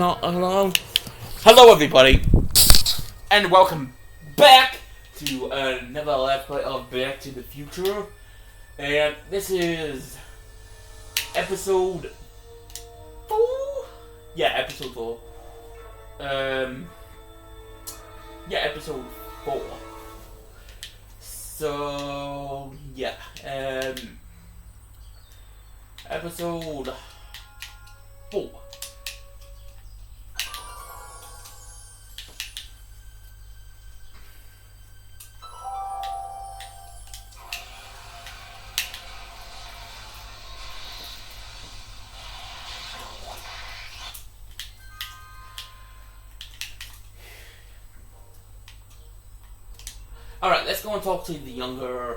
Hello everybody, and welcome back to another Let's Play of Back to the Future. And this is episode 4? Yeah, episode 4. Episode 4. So, yeah, episode 4. Alright, let's go and talk to the younger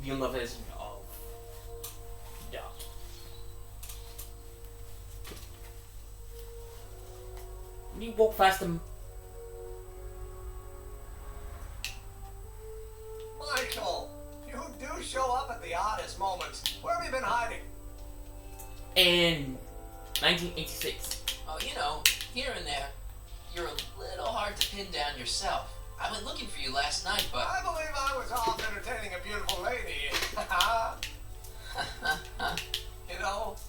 version of Doc. Can you walk faster? Michael, you do show up at the oddest moments. Where have you been hiding? In 1986. Oh, here and there. You're a little hard to pin down yourself. I went looking for you last night, but... I believe I was off entertaining a beautiful lady.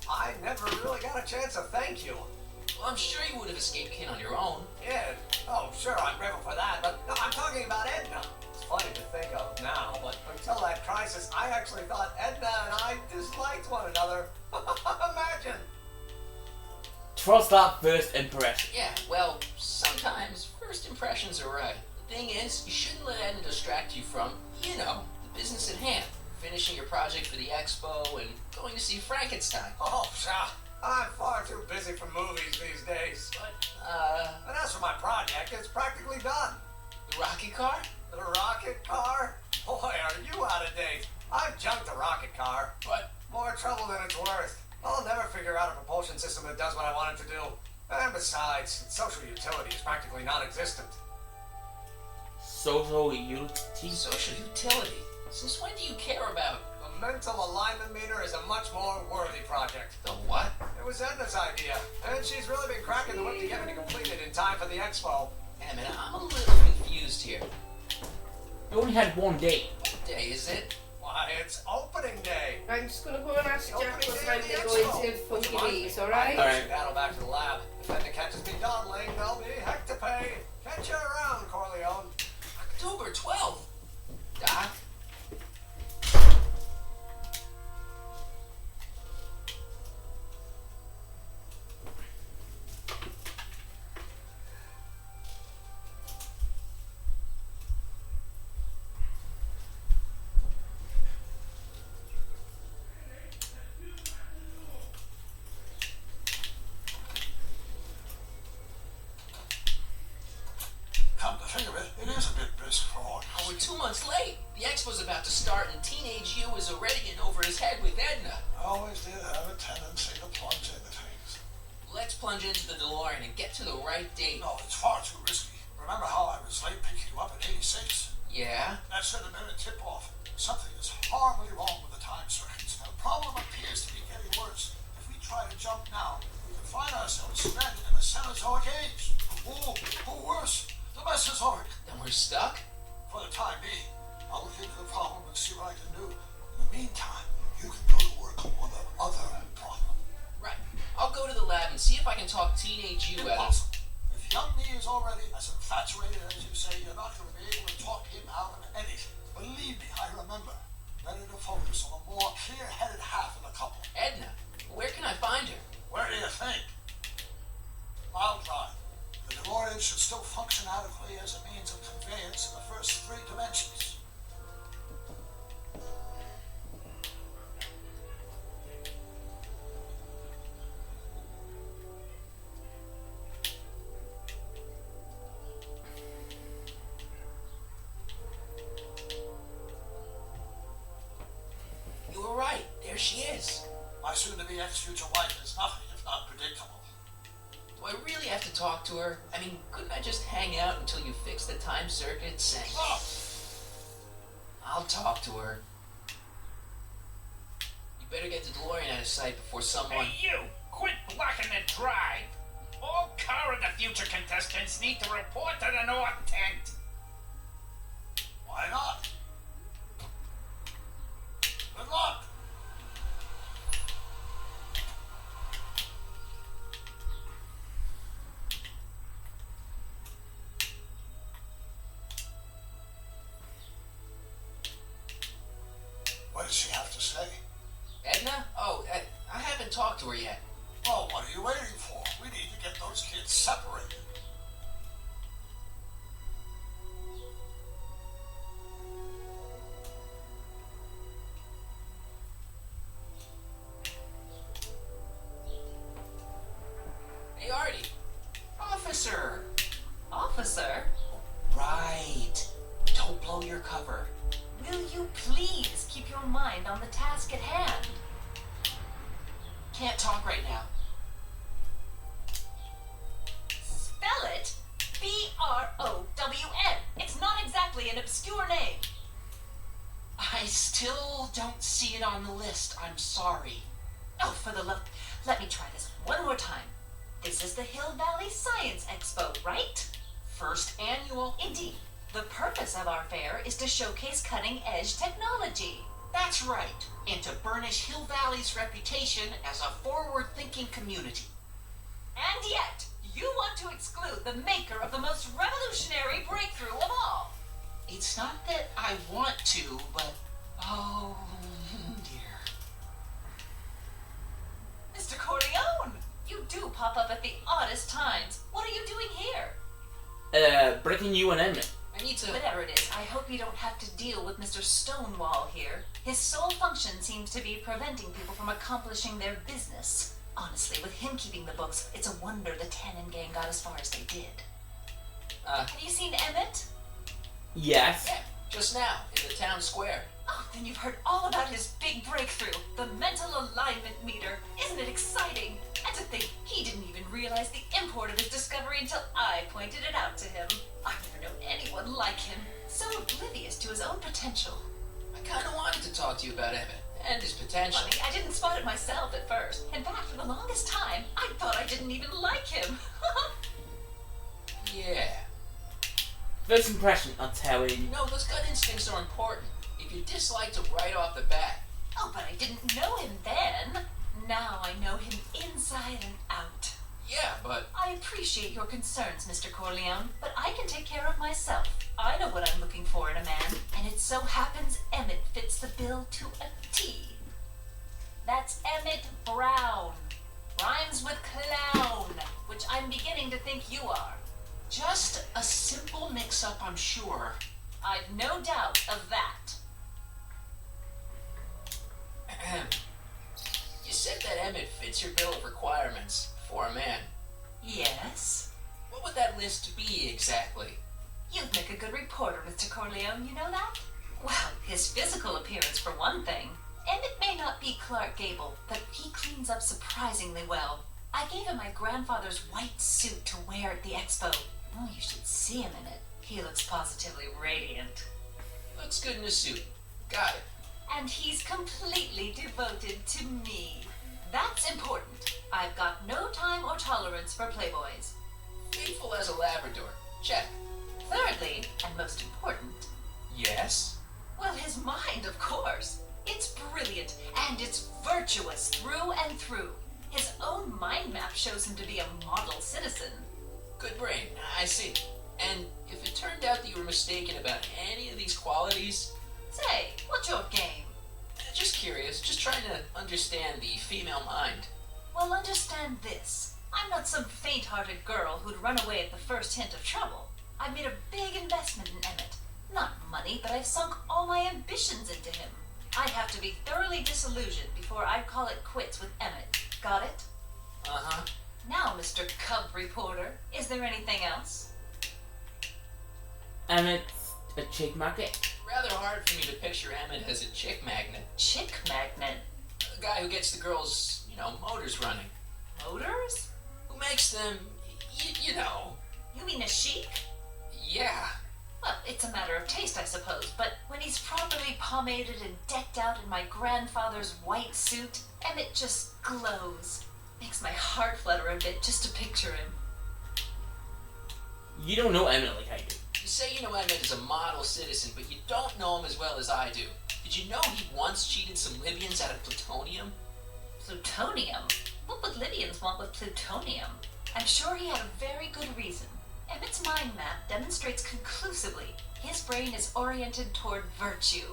I never really got a chance to thank you. Well, I'm sure you would have escaped Kin on your own. Yeah, oh, sure, I'm grateful for that, but no, I'm talking about Edna. It's funny to think of now, but until that crisis, I actually thought Edna and I disliked one another. Imagine. Trust that first impression. Yeah, well, sometimes first impressions are right. The thing is, you shouldn't let Edna distract you from, the business at hand. Finishing your project for the expo and going to see Frankenstein. Oh, I'm far too busy for movies these days. And as for my project, it's practically done. The rocket car? The rocket car? Boy, are you out of date. I've junked the rocket car, but more trouble than it's worth. I'll never figure out a propulsion system that does what I want it to do. And besides, its social utility is practically non-existent. Social utility? Social utility? Since when do you care about... The mental alignment meter is a much more worthy project. The what? It was Edna's idea, and she's really been cracking the whip to get me to complete it in time for the expo. Wait a minute, I'm a little confused here. You only had one day. What day is it? Why, it's opening day. I'm just gonna go and ask The Jack opening what's day like of to the go expo. into Which Funky reminds Bees, me, alright? I should battle back to the lab. If Edna catches me dawdling, there'll be heck to pay. Catch you around, Corleone. October 12th. Doc? Come to think of it, it is a bit brisk for August. Oh, we're 2 months late. The expo's about to start and teenage you is already in over his head with Edna. I always did have a tendency to plunge into things. Let's plunge into the DeLorean and get to the right date. No, it's far too risky. Remember how I was late picking you up in 86? Yeah? That should have been a tip-off. Something is horribly wrong with the time circuits. The problem appears to be getting worse. If we try to jump now, we can find ourselves stranded in the Cenozoic age. Or worse, the mess is over. Then we're stuck? For the time being, I'll look into the problem and see what I can do. In the meantime, you can go to work on the other problem. Right. I'll go to the lab and see if I can talk teenage you out of... Impossible. If young me is already as infatuated as you say, you're not going to be able to talk him out of anything. Believe me, I remember. Better to focus on the more clear-headed half of the couple. Edna, where can I find her? Where do you think? I'll drive. The DeLorean should still function adequately as a means of conveyance in the first 3 dimensions. You were right. There she is. My soon-to-be ex-future wife is nothing if not predictable. Do I really have to talk to her? I mean, couldn't I just hang out until you fix the time circuits and... Oh, I'll talk to her. You better get the DeLorean out of sight before someone... Hey, you! Quit blocking the drive! current and future contestants need to report to the North Tent. Why not? Good luck. What does she have to say? Edna? Oh, I haven't talked to her yet. Oh, what are you waiting for? We need to get those kids separated. Hey, Artie. Officer. Officer, Right. Don't blow your cover. will you please keep your mind on the task at hand? Can't talk right now. Spell it Brown. It's not exactly an obscure name. I still don't see it on the list. I'm sorry. Oh, for the love. Let me try this one more time. This is the Hill Valley Science Expo, right? First annual. Indeed. The purpose of our fair is to showcase cutting-edge technology. That's right. And to burnish Hill Valley's reputation as a forward-thinking community. And yet, you want to exclude the maker of the most revolutionary breakthrough of all. It's not that I want to, but oh dear. Mr. Corleone, you do pop up at the oddest times. What are you doing here? Breaking you and Emmett. I need to. Whatever it is, I hope you don't have to deal with Mr. Stonewall here. His sole function seems to be preventing people from accomplishing their business. Honestly, with him keeping the books, it's a wonder the Tannen gang got as far as they did. Have you seen Emmett? Yes. Yeah, just now in the town square. Oh, then you've heard all about his big breakthrough, the mental alignment meter. Isn't it exciting? And to think he didn't even realize the import of his discovery until I pointed it out to him. I've never known anyone like him, so oblivious to his own potential. I kind of wanted to talk to you about Emmett and his potential. Funny, I didn't spot it myself at first. In fact, for the longest time, I thought I didn't even like him. Yeah. First impression, I'll tell you. No, those gut instincts are important. If you dislike him right off the bat. Oh, but I didn't know him then. Now I know him inside and out. Yeah, but I appreciate your concerns, Mr. Corleone, but I can take care of myself. I know what I'm looking for in a man, and it so happens Emmett fits the bill to a T. That's Emmett Brown. Rhymes with clown, which I'm beginning to think you are. just a simple mix-up, I'm sure. I've no doubt of that. You said that Emmett fits your bill of requirements for a man. Yes? What would that list be exactly? You'd make a good reporter, Mr. Corleone, you know that? Well, his physical appearance for one thing. Emmett may not be Clark Gable, but he cleans up surprisingly well. I gave him my grandfather's white suit to wear at the expo. Oh, you should see him in it. He looks positively radiant. Looks good in a suit. Got it. And he's completely devoted to me. That's important. I've got no time or tolerance for playboys. Faithful as a Labrador. Check. Thirdly, and most important, Yes? well, his mind, of course. It's brilliant, and it's virtuous through and through. His own mind map shows him to be a model citizen. Good brain. I see. And if it turned out that you were mistaken about any of these qualities, Say, what's your game? just curious, just trying to understand the female mind. Well, understand this. I'm not some faint-hearted girl who'd run away at the first hint of trouble. I've made a big investment in Emmett. Not money, but I've sunk all my ambitions into him. I'd have to be thoroughly disillusioned before I'd call it quits with Emmett. Got it? Uh-huh. Now, Mr. Cub Reporter, is there anything else? Emmett's a chick market. Rather hard for me to picture Emmett as a chick magnet. Chick magnet? A guy who gets the girls, motors running. Motors? Who makes them, you know. You mean a chic? Yeah. Well, it's a matter of taste, I suppose, but when he's properly pomaded and decked out in my grandfather's white suit, Emmett just glows. Makes my heart flutter a bit just to picture him. You don't know Emmett like I do. You say you know Emmett is a model citizen, but you don't know him as well as I do. Did you know he once cheated some Libyans out of plutonium? Plutonium? What would Libyans want with plutonium? I'm sure he had a very good reason. Emmett's mind map demonstrates conclusively his brain is oriented toward virtue.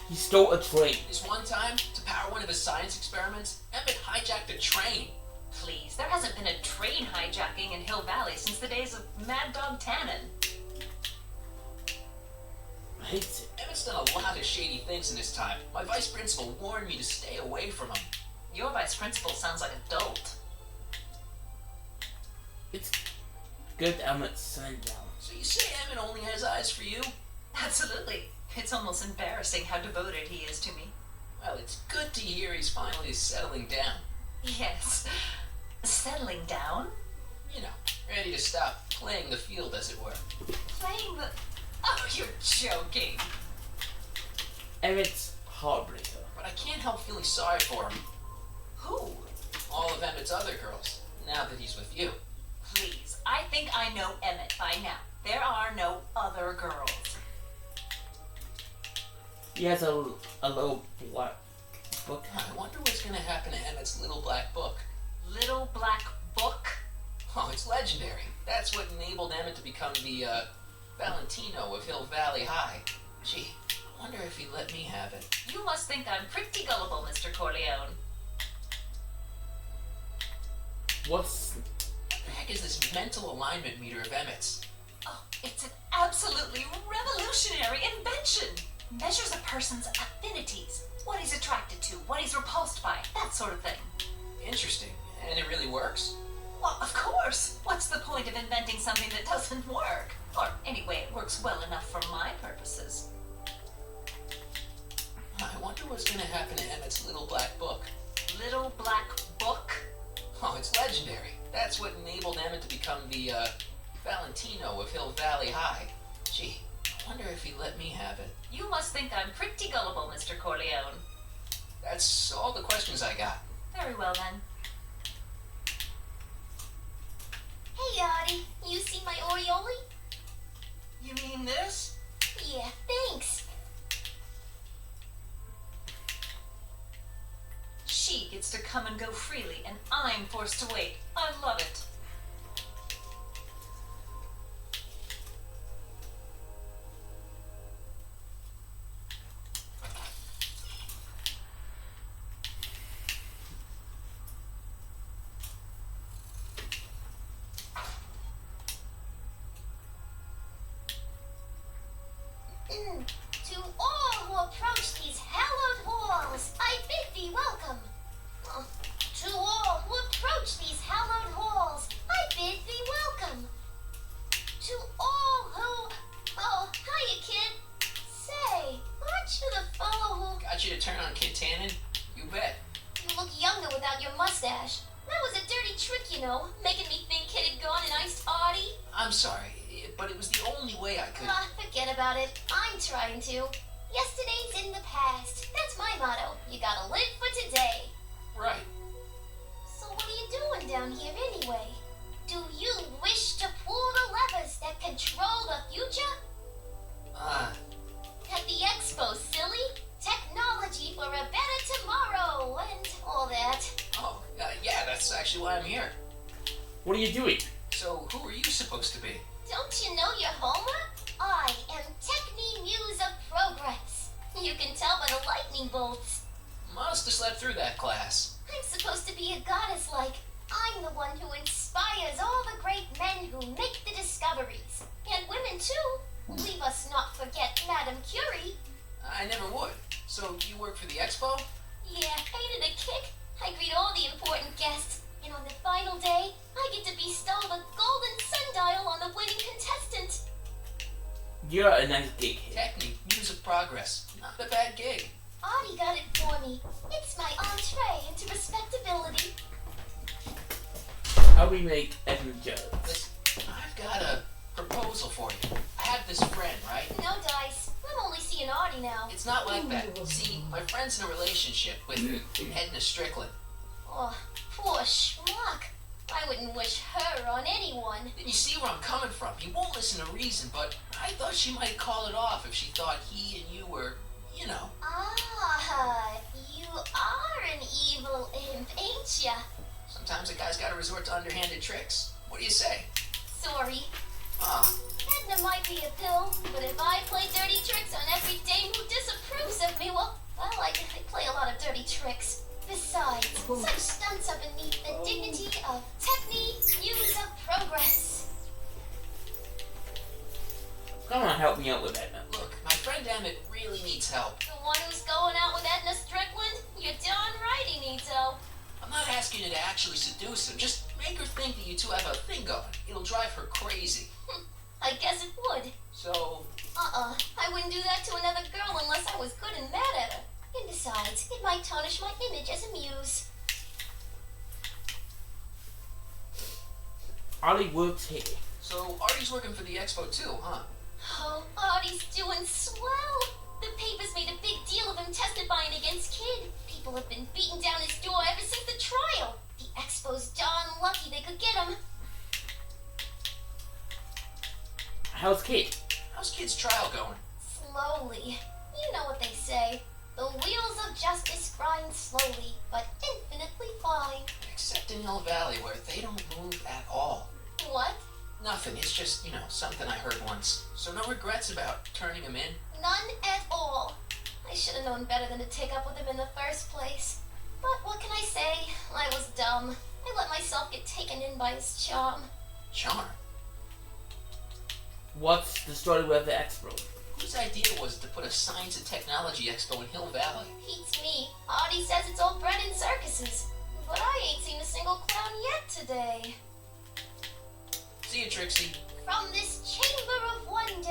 He stole a train. This one time, to power one of his science experiments, Emmett hijacked a train. Please, there hasn't been a train hijacking in Hill Valley since the days of Mad Dog Tannen. I hate it. Emmett's done a lot of shady things in his time. My vice principal warned me to stay away from him. Your vice principal sounds like a dolt. It's good Emmett's sundown. So you say Emmett only has eyes for you? Absolutely. It's almost embarrassing how devoted he is to me. Well, it's good to hear he's finally settling down. Yes. Settling down? You know, ready to stop playing the field, as it were. Playing the... Oh, you're joking. Emmett's heartbreaker. But I can't help feeling sorry for him. Who? All of Emmett's other girls, now that he's with you. Please, I think I know Emmett by now. There are no other girls. He has a little black book. I wonder what's going to happen to Emmett's little black book. Little black book? Oh, it's legendary. That's what enabled Emmett to become the, Valentino of Hill Valley High. Gee, I wonder if he'd let me have it. You must think I'm pretty gullible, Mr. Corleone. What the heck is this mental alignment meter of Emmett's? Oh, it's an absolutely revolutionary invention. Measures a person's affinities, what he's attracted to, what he's repulsed by, that sort of thing. Interesting. And it really works? Well, of course. What's the point of inventing something that doesn't work? Or anyway, it works well enough for my purposes. I wonder what's going to happen to Emmett's little black book. Little black book? Oh, it's legendary. That's what enabled Emmett to become the, Valentino of Hill Valley High. Gee, I wonder if he'd let me have it. You must think I'm pretty gullible, Mr. Corleone. That's all the questions I got. Very well, then. Hey, Artie, you see my Orioli? You mean this? Yeah, thanks. She gets to come and go freely, and I'm forced to wait. I love it. To all who approach these hallowed halls, I bid thee welcome. To all who approach these hallowed halls, I bid thee welcome. To all who... Oh, hiya, kid. Say, aren't you the fellow who... Got you to turn on Kid Tannen? You bet. You look younger without your mustache. That was a dirty trick, you know, making me think Kid had gone and iced Artie. I'm sorry, but it was the only way I could... Forget about it. I'm trying to. Yesterday's in the past. That's my motto. You gotta live for today. Right. So what are you doing down here anyway? Do you wish to pull the levers that control the future? At the expo, silly. Technology for a better tomorrow and all that. Oh, yeah, that's actually why I'm here. What are you doing? So, who are you supposed to be? Don't you know your Homer? I am Techni Muse of Progress. You can tell by the lightning bolts. Must have slept through that class. I'm supposed to be a goddess like. I'm the one who inspires all the great men who make the discoveries. And women too. We must not forget Madame Curie. I never would. So, you work for the expo? Yeah, ain't it a kick? I greet all the important guests. And on the final day, I get to bestow the golden sundial on the winning contestant. You're a nice gig. Technique, Muse of Progress. Not a bad gig. Artie got it for me. It's my entree into respectability. How we make Edmund jealous? Listen, I've got a proposal for you. I have this friend, right? No dice. I'm only seeing Artie now. It's not like that. See, my friend's in a relationship with Edna Strickland. Oh, poor schmuck. I wouldn't wish her on anyone. Then you see where I'm coming from. He won't listen to reason, but I thought she might call it off if she thought he and you were, you know. Ah, you are an evil imp, ain't ya? Sometimes a guy's gotta resort to underhanded tricks. What do you say? Sorry. Ah, Edna might be a pill, but if I play dirty tricks on every dame who disapproves of me, well, I play a lot of dirty tricks. Besides, such stunts are beneath the dignity of technique, muse of progress. Come on, help me out with that now. look, my friend Emmett really needs help. The one who's going out with Edna Strickland? You're darn right he needs help. I'm not asking you to actually seduce him. Just make her think that you two have a thing going. It'll drive her crazy. I guess it would. So, I wouldn't do that to another girl unless I was good and mad at her. And besides, it might tarnish my image as a muse. Ollie works here. so Artie's working for the expo too, huh? Oh, Artie's doing swell. The papers made a big deal of him testifying against Kid. People have been beating down his door ever since the trial. The expo's darn lucky they could get him. How's Kate? How's Kid's trial going? Slowly. You know what they say. The wheels of justice grind slowly, but infinitely fine. Except in Hill Valley, where they don't move at all. What? Nothing. It's just, something I heard once. So no regrets about turning him in? None at all. I should have known better than to take up with him in the first place. But what can I say? I was dumb. I let myself get taken in by his charm. Charm. What's the story with the expo? Whose idea was it to put a science and technology expo in Hill Valley? Beats me. Artie says it's all bred in circuses. But I ain't seen a single clown yet today. See you, Trixie. From this chamber of wonder